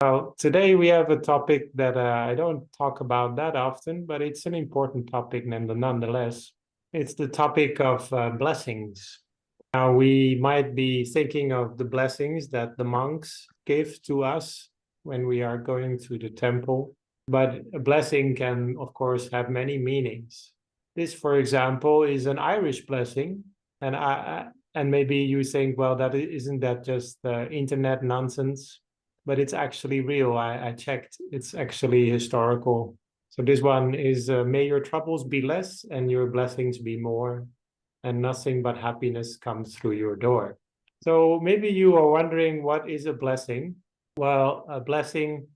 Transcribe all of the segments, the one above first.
Well, today we have a topic that I don't talk about that often, but it's an important topic nonetheless. It's the topic of blessings. Now, we might be thinking of the blessings that the monks give to us when we are going to the temple, but a blessing can, of course, have many meanings. This, for example, is an Irish blessing, and and maybe you think, well, that isn't that just internet nonsense? But it's actually real. I checked. It's actually historical. So this one is, may your troubles be less and your blessings be more, and nothing but happiness comes through your door. So maybe you are wondering, what is a blessing? Well, a blessing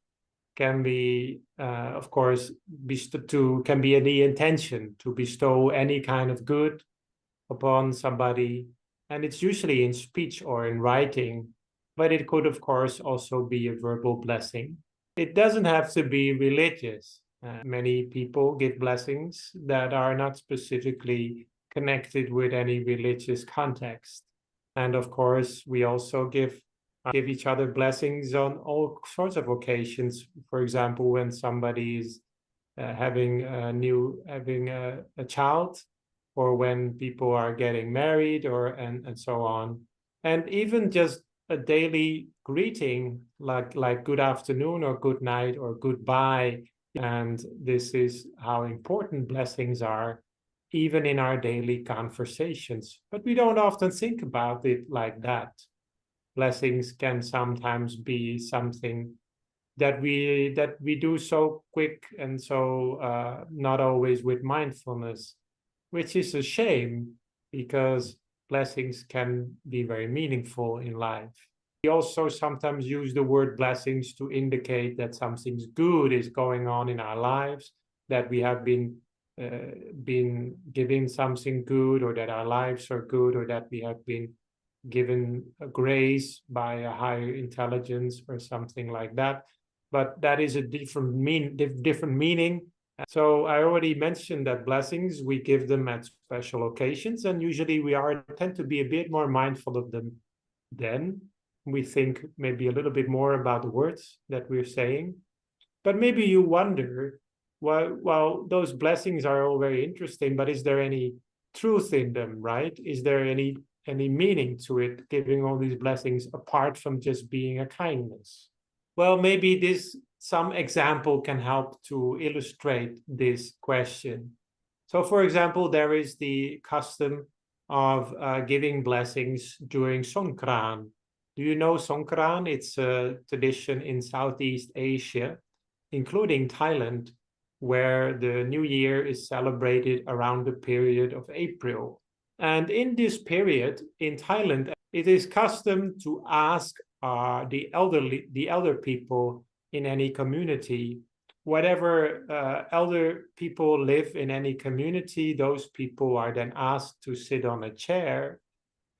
can be, of course, can be the intention to bestow any kind of good upon somebody, and it's usually in speech or in writing, but it could, of course, also be a verbal blessing. It doesn't have to be religious. Many people give blessings that are not specifically connected with any religious context. And of course, we also give each other blessings on all sorts of occasions. For example, when somebody is having a child, or when people are getting married, or and so on. And even just a daily greeting like good afternoon or good night or goodbye. And this is how important blessings are, even in our daily conversations. But we don't often think about it like that. Blessings can sometimes be something that we do so quick and so not always with mindfulness, which is a shame, because blessings can be very meaningful in life. We also sometimes use the word blessings to indicate that something good is going on in our lives, that we have been given something good, or that our lives are good, or that we have been given a grace by a higher intelligence or something like that. But that is a different meaning. So I already mentioned that blessings, we give them at special occasions, and usually we tend to be a bit more mindful of them then. We think maybe a little bit more about the words that we're saying. But maybe you wonder, well, those blessings are all very interesting, but is there any truth in them, right? Is there any meaning to it, giving all these blessings, apart from just being a kindness? Well, maybe some example can help to illustrate this question. So, for example, there is the custom of giving blessings during Songkran. Do you know Songkran? It's a tradition in Southeast Asia, including Thailand, where the New Year is celebrated around the period of April. And in this period in Thailand, it is custom to ask the elder people in any community, whatever elder people live in any community, those people are then asked to sit on a chair,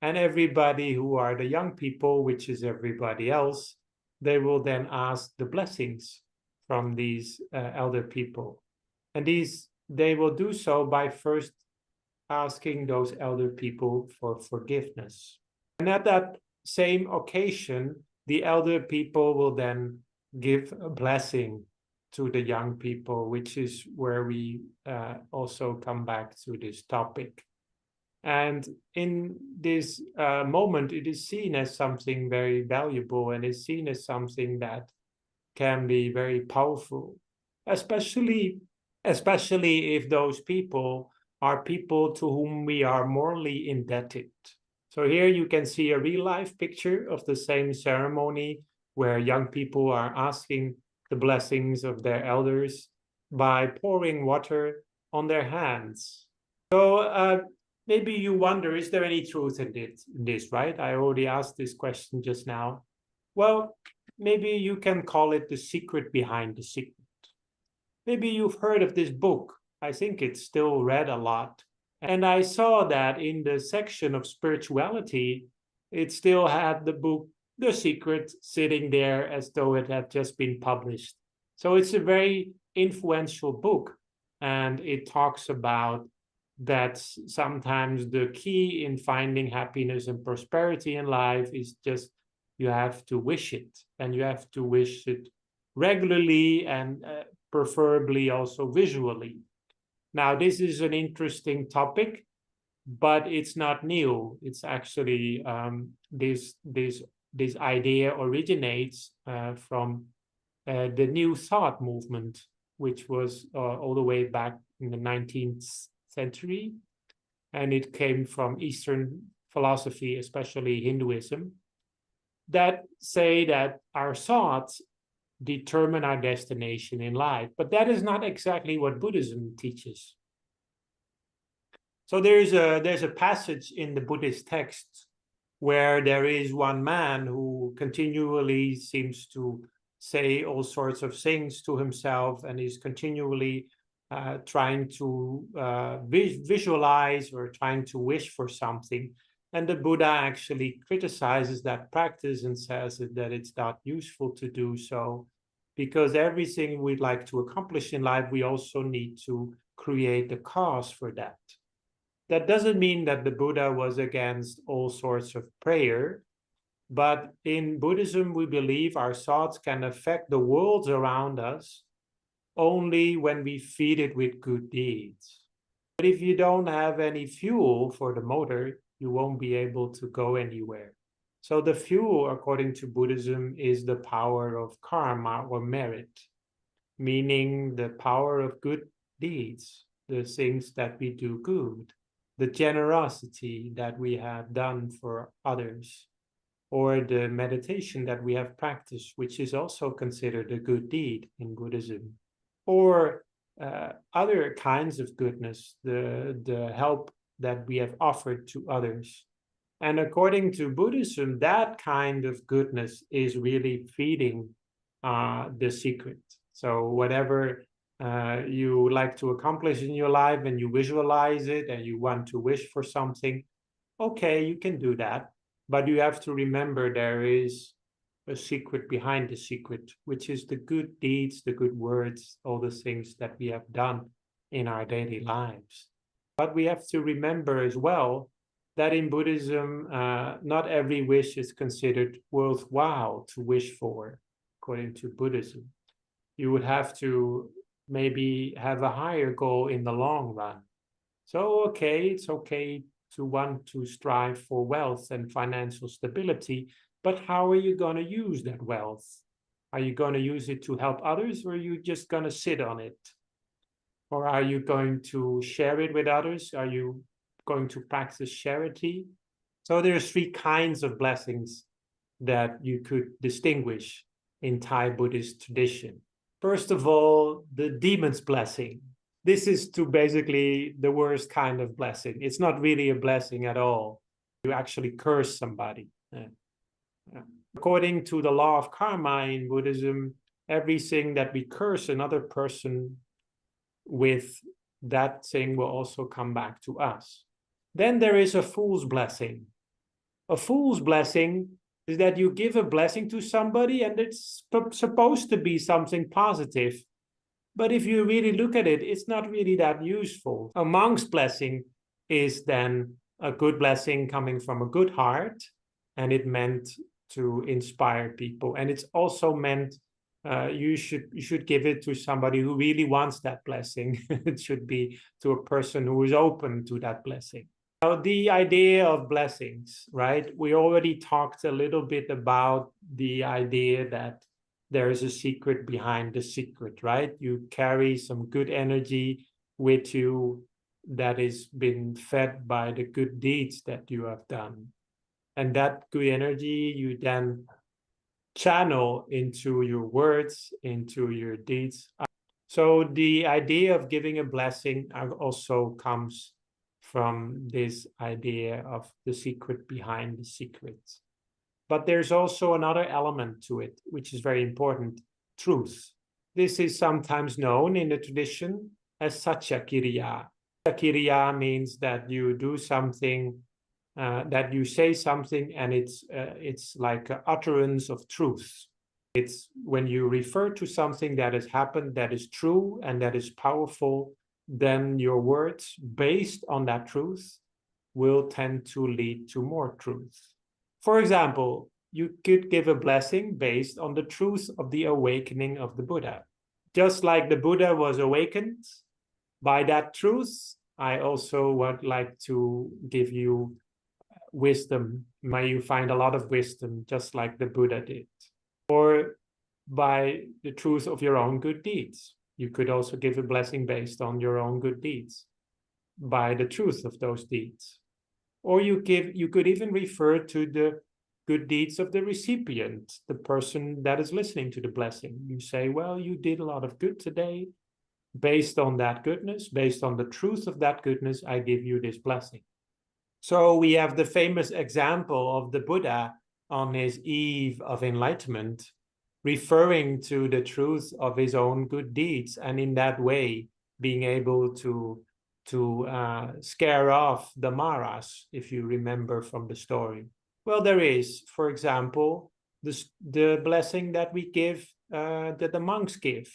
and everybody who are the young people, which is everybody else, they will then ask the blessings from these elder people. And they will do so by first asking those elder people for forgiveness. And at that same occasion, the elder people will then give a blessing to the young people, which is where we also come back to this topic. And in this moment, it is seen as something very valuable, and is seen as something that can be very powerful, especially if those people are people to whom we are morally indebted. So here you can see a real life picture of the same ceremony, where young people are asking the blessings of their elders by pouring water on their hands. So maybe you wonder, is there any truth in this, right? I already asked this question just now. Well, maybe you can call it the secret behind the secret. Maybe you've heard of this book. I think it's still read a lot. And I saw that in the section of spirituality, it still had the book, The Secret, sitting there as though it had just been published. So it's a very influential book. And it talks about that sometimes the key in finding happiness and prosperity in life is just You have to wish it, and you have to wish it regularly and preferably also visually. Now, this is an interesting topic, but it's not new. It's actually this idea originates from the New Thought movement, which was all the way back in the 19th century, and it came from Eastern philosophy, especially Hinduism, that say that our thoughts determine our destination in life. But that is not exactly what Buddhism teaches. So there's a passage in the Buddhist texts where there is one man who continually seems to say all sorts of things to himself, and is continually trying to visualize or trying to wish for something. And the Buddha actually criticizes that practice and says that it's not useful to do so, because everything we'd like to accomplish in life, we also need to create the cause for that. That doesn't mean that the Buddha was against all sorts of prayer, but in Buddhism, we believe our thoughts can affect the world around us only when we feed it with good deeds. But if you don't have any fuel for the motor, you won't be able to go anywhere. So the fuel, according to Buddhism, is the power of karma or merit, meaning the power of good deeds, the things that we do good, the generosity that we have done for others, or the meditation that we have practiced, which is also considered a good deed in Buddhism, or other kinds of goodness, the help that we have offered to others. And according to Buddhism, that kind of goodness is really feeding the secret. So whatever you like to accomplish in your life and you visualize it and you want to wish for something, okay, you can do that. But you have to remember there is a secret behind the secret, which is the good deeds, the good words, all the things that we have done in our daily lives. But we have to remember as well that in Buddhism, not every wish is considered worthwhile to wish for, according to Buddhism. You would have to maybe have a higher goal in the long run. So, okay, it's okay to want to strive for wealth and financial stability, but how are you going to use that wealth? Are you going to use it to help others, or are you just going to sit on it? Or are you going to share it with others? Are you going to practice charity? So there's three kinds of blessings that you could distinguish in Thai Buddhist tradition. First of all, the demon's blessing. This is to basically the worst kind of blessing. It's not really a blessing at all. You actually curse somebody. According to the law of karma in Buddhism, everything that we curse another person with, that thing will also come back to us. Then there is a fool's blessing. A fool's blessing is that you give a blessing to somebody and it's supposed to be something positive. But if you really look at it, it's not really that useful. A monk's blessing is then a good blessing coming from a good heart, and it meant to inspire people. And it's also meant you should give it to somebody who really wants that blessing. It should be to a person who is open to that blessing. Now, the idea of blessings, right? We already talked a little bit about the idea that there is a secret behind the secret, right? You carry some good energy with you that is been fed by the good deeds that you have done. And that good energy you then channel into your words, into your deeds. So the idea of giving a blessing also comes from this idea of the secret behind the secret. But there's also another element to it, which is very important: truth. This is sometimes known in the tradition as saccakiriya. Saccakiriya means that you do something, that you say something, and it's like an utterance of truth. It's when you refer to something that has happened, that is true and that is powerful, then your words based on that truth will tend to lead to more truth. For example, you could give a blessing based on the truth of the awakening of the Buddha. Just like the Buddha was awakened by that truth, I also would like to give you wisdom. May you find a lot of wisdom, just like the Buddha did. Or by the truth of your own good deeds. You could also give a blessing based on your own good deeds, by the truth of those deeds. Or you could even refer to the good deeds of the recipient, the person that is listening to the blessing. You say, well, you did a lot of good today. Based on that goodness, based on the truth of that goodness, I give you this blessing. So we have the famous example of the Buddha on his eve of enlightenment, referring to the truth of his own good deeds, and in that way being able to scare off the Maras, if you remember from the story. Well, there is, for example, the blessing that we give, that the monks give.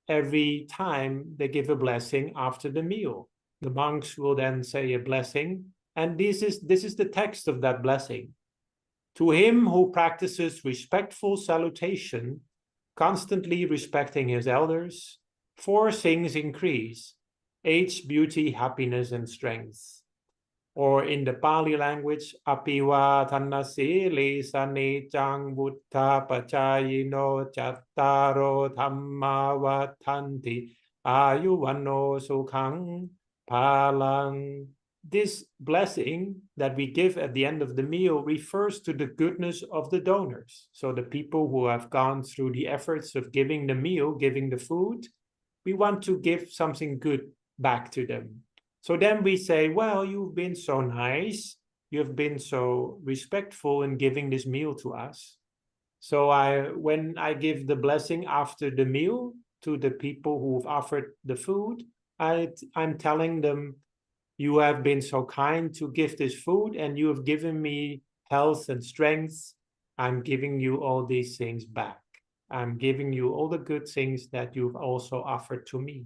Every time they give a blessing after the meal, the monks will then say a blessing, and this is the text of that blessing. To him who practices respectful salutation, constantly respecting his elders, 4 things increase: age, beauty, happiness, and strength. Or in the Pali language, apiwa tannasi li sanicang buddha pachayino chattaro dhamma vatanti ayuvanno sukhang palang. This blessing that we give at the end of the meal refers to the goodness of the donors. So the people who have gone through the efforts of giving the meal, giving the food, we want to give something good back to them. So then we say, well, you've been so nice. You've been so respectful in giving this meal to us. So when I give the blessing after the meal to the people who've offered the food, I'm telling them, you have been so kind to give this food, and you have given me health and strength. I'm giving you all these things back. I'm giving you all the good things that you've also offered to me.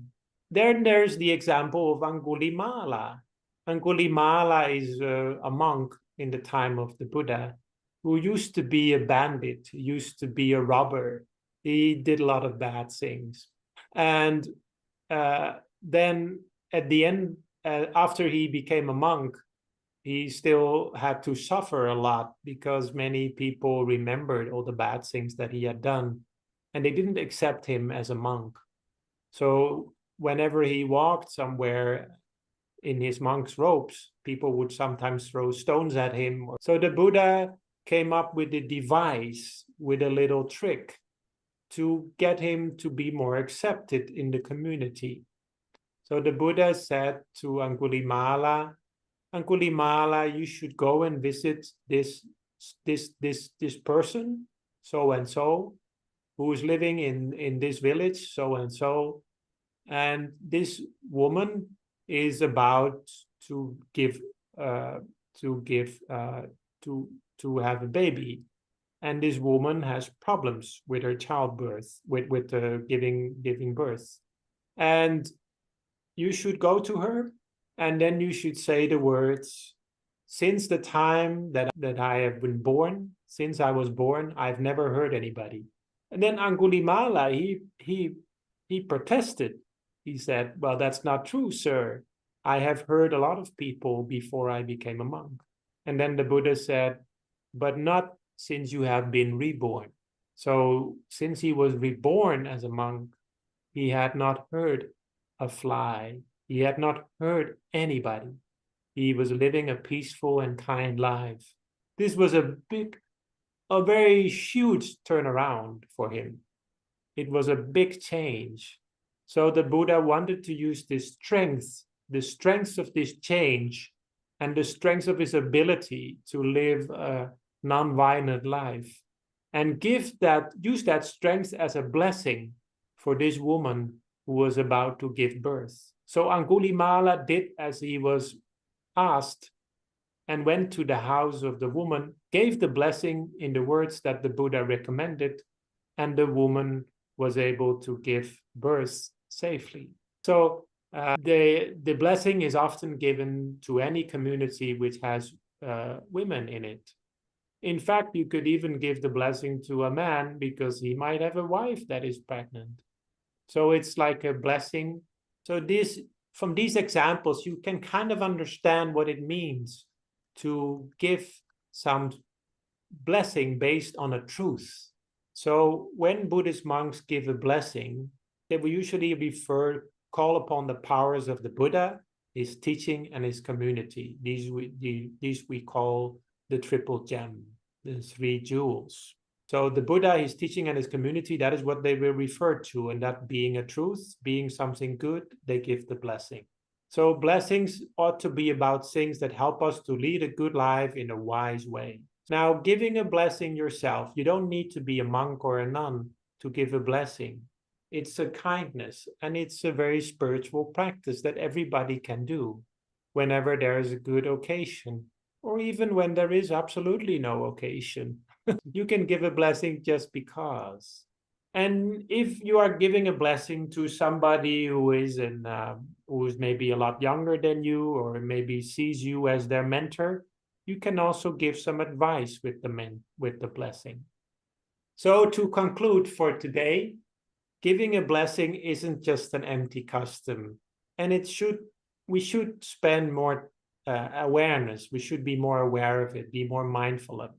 Then there's the example of Angulimala. Angulimala is a monk in the time of the Buddha who used to be a bandit, used to be a robber. He did a lot of bad things. And then at the end, after he became a monk, he still had to suffer a lot because many people remembered all the bad things that he had done, and they didn't accept him as a monk. So whenever he walked somewhere in his monk's robes, people would sometimes throw stones at him. So the Buddha came up with a device, with a little trick to get him to be more accepted in the community. So the Buddha said to Angulimala, Angulimala, you should go and visit this person, so and so, who is living in this village, so and so, and this woman is about to have a baby, and this woman has problems with her childbirth, with giving birth, and you should go to her, and then you should say the words, since the time that I have been born, since I was born, I've never hurt anybody. And then Angulimala, he protested. He said, well, that's not true, sir. I have hurt a lot of people before I became a monk. And then the Buddha said, but not since you have been reborn. So since he was reborn as a monk, he had not hurt a fly. He had not hurt anybody. He was living a peaceful and kind life. This was a very huge turnaround for him. It was a big change. So the Buddha wanted to use this strength, the strength of this change, and the strength of his ability to live a non-violent life, and use that strength as a blessing for this woman who was about to give birth. So Angulimala did as he was asked, and went to the house of the woman, gave the blessing in the words that the Buddha recommended, and the woman was able to give birth safely. So the blessing is often given to any community which has women in it. In fact, you could even give the blessing to a man because he might have a wife that is pregnant. So it's like a blessing. So from these examples, you can kind of understand what it means to give some blessing based on a truth. So when Buddhist monks give a blessing, they will usually call upon the powers of the Buddha, his teaching, and his community. These we call the triple gem, the three jewels. So the Buddha, his teaching, and his community, that is what they will refer to. And that being a truth, being something good, they give the blessing. So blessings ought to be about things that help us to lead a good life in a wise way. Now, giving a blessing yourself, you don't need to be a monk or a nun to give a blessing. It's a kindness, and it's a very spiritual practice that everybody can do whenever there is a good occasion, or even when there is absolutely no occasion. You can give a blessing just because. And if you are giving a blessing to somebody who is maybe a lot younger than you, or maybe sees you as their mentor, you can also give some advice with the blessing. So to conclude for today, giving a blessing isn't just an empty custom, and we should spend more awareness. We should be more aware of it, be more mindful of it.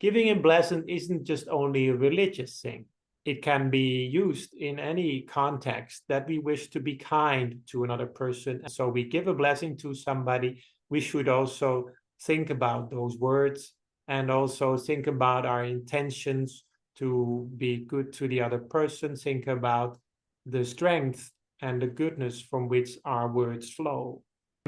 Giving a blessing isn't just only a religious thing. It can be used in any context that we wish to be kind to another person. So we give a blessing to somebody, we should also think about those words and also think about our intentions to be good to the other person. Think about the strength and the goodness from which our words flow.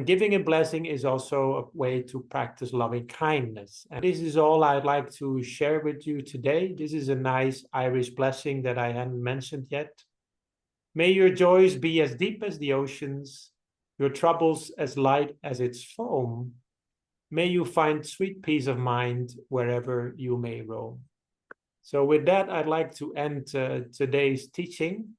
Giving a blessing is also a way to practice loving kindness. And this is all I'd like to share with you today. This is a nice Irish blessing that I hadn't mentioned yet. May your joys be as deep as the oceans, your troubles as light as its foam. May you find sweet peace of mind wherever you may roam. So with that, I'd like to end today's teaching.